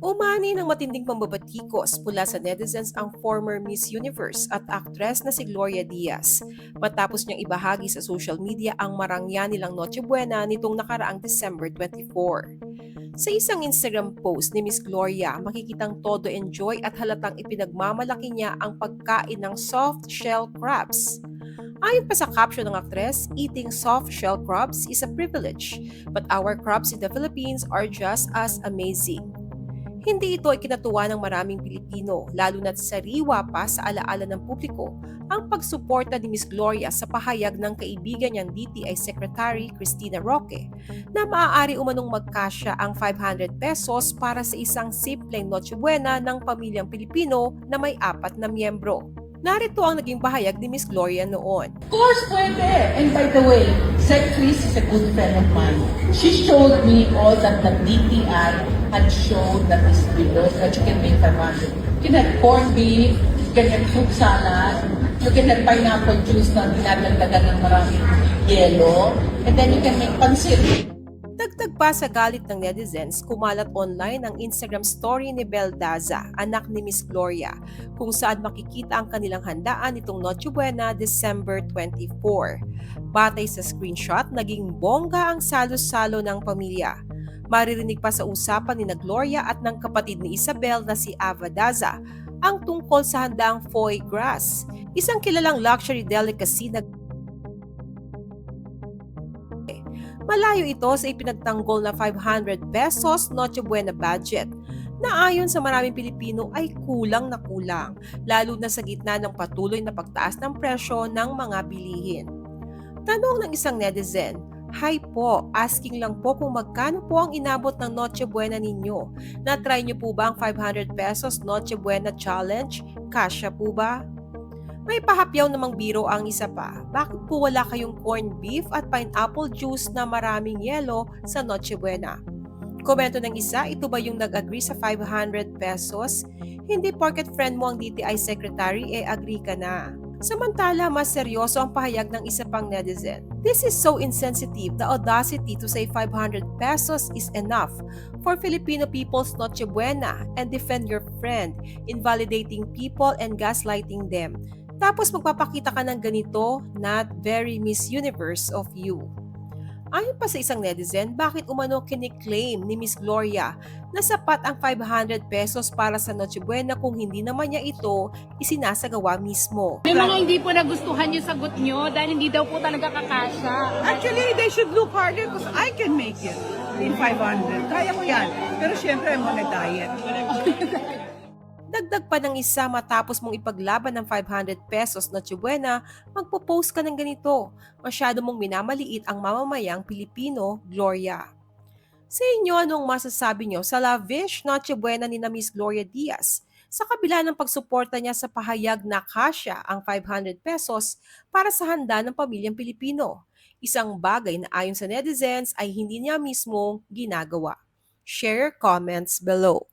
Umani ng matinding pambabatikos mula sa netizens ang former Miss Universe at aktres na si Gloria Diaz matapos niyang ibahagi sa social media ang marangya nilang Noche Buena nitong nakaraang December 24. Sa isang Instagram post ni Miss Gloria, makikitang todo enjoy at halatang ipinagmamalaki niya ang pagkain ng soft shell crabs. Ayon pa sa caption ng aktres, eating soft shell crabs is a privilege, but our crabs in the Philippines are just as amazing. Hindi ito ay kinatuwa ng maraming Pilipino, lalo na't sariwa pa sa alaala ng publiko ang pagsuporta ni Miss Gloria sa pahayag ng kaibigan niyang DTI Secretary Cristina Roque na maaari umanong magkasya ang 500 pesos para sa isang simpleng Noche Buena ng pamilyang Pilipino na may 4 na miyembro. Narito ang naging pahayag ni Miss Gloria noon. Of course, pwede. And by the way, Sec Chris is a good friend of mine. She showed me all that the DTI had shown that is below that you can make 500. You can have corned beef, you can have fruit salad, you can have pineapple juice na dinadagdagan ng maraming yelo, and then you can make pancit. Dagdag pa sa galit ng netizens, kumalat online ang Instagram story ni Bel Daza, anak ni Miss Gloria, kung saan makikita ang kanilang handaan nitong Noche Buena December 24. Batay sa screenshot, naging bongga ang salo-salo ng pamilya. Maririnig pa sa usapan ni na Gloria at ng kapatid ni Isabel na si Ava Daza ang tungkol sa handang foie gras, isang kilalang luxury delicacy na malayo ito sa ipinagtanggol na 500 pesos Noche Buena budget na ayon sa maraming Pilipino ay kulang na kulang, lalo na sa gitna ng patuloy na pagtaas ng presyo ng mga bilihin. Tanong ng isang netizen, "Hi po, asking lang po kung magkano po ang inabot ng Noche Buena ninyo. Na-try niyo po ba ang 500 pesos Noche Buena challenge? Kasya po ba?" May pahapyaw namang biro ang isa pa. Bakit po wala kayong corned beef at pineapple juice na maraming yelo sa Noche Buena? Komento ng isa, ito ba yung nag-agree sa 500 pesos? Hindi porket friend mo ang DTI Secretary, agree ka na. Samantala, mas seryoso ang pahayag ng isa pang netizen. This is so insensitive. The audacity to say 500 pesos is enough for Filipino people's Noche Buena and defend your friend, invalidating people and gaslighting them. Tapos magpapakita ka ng ganito, not very Miss Universe of you. Ayon pa sa isang netizen, bakit umano kiniklaim ni Miss Gloria na sapat ang 500 pesos para sa Noche Buena kung hindi naman niya ito isinasagawa mismo. May mga hindi po nagustuhan yung sagot nyo dahil hindi daw po talaga kakasya. Actually, they should look harder because I can make it in 500. Kaya ko yan. Pero syempre, I'm on a diet. Dagdag pa ng isa, matapos mong ipaglaban ng 500 pesos Noche Buena, magpo-post ka ng ganito. Masyado mong minamaliit ang mamamayang Pilipino, Gloria. Sa inyo, anong masasabi nyo sa lavish Noche Buena ni na Miss Gloria Diaz? Sa kabila ng pagsuporta niya sa pahayag na kasya ang 500 pesos para sa handa ng pamilyang Pilipino. Isang bagay na ayon sa netizens ay hindi niya mismo ginagawa. Share comments below.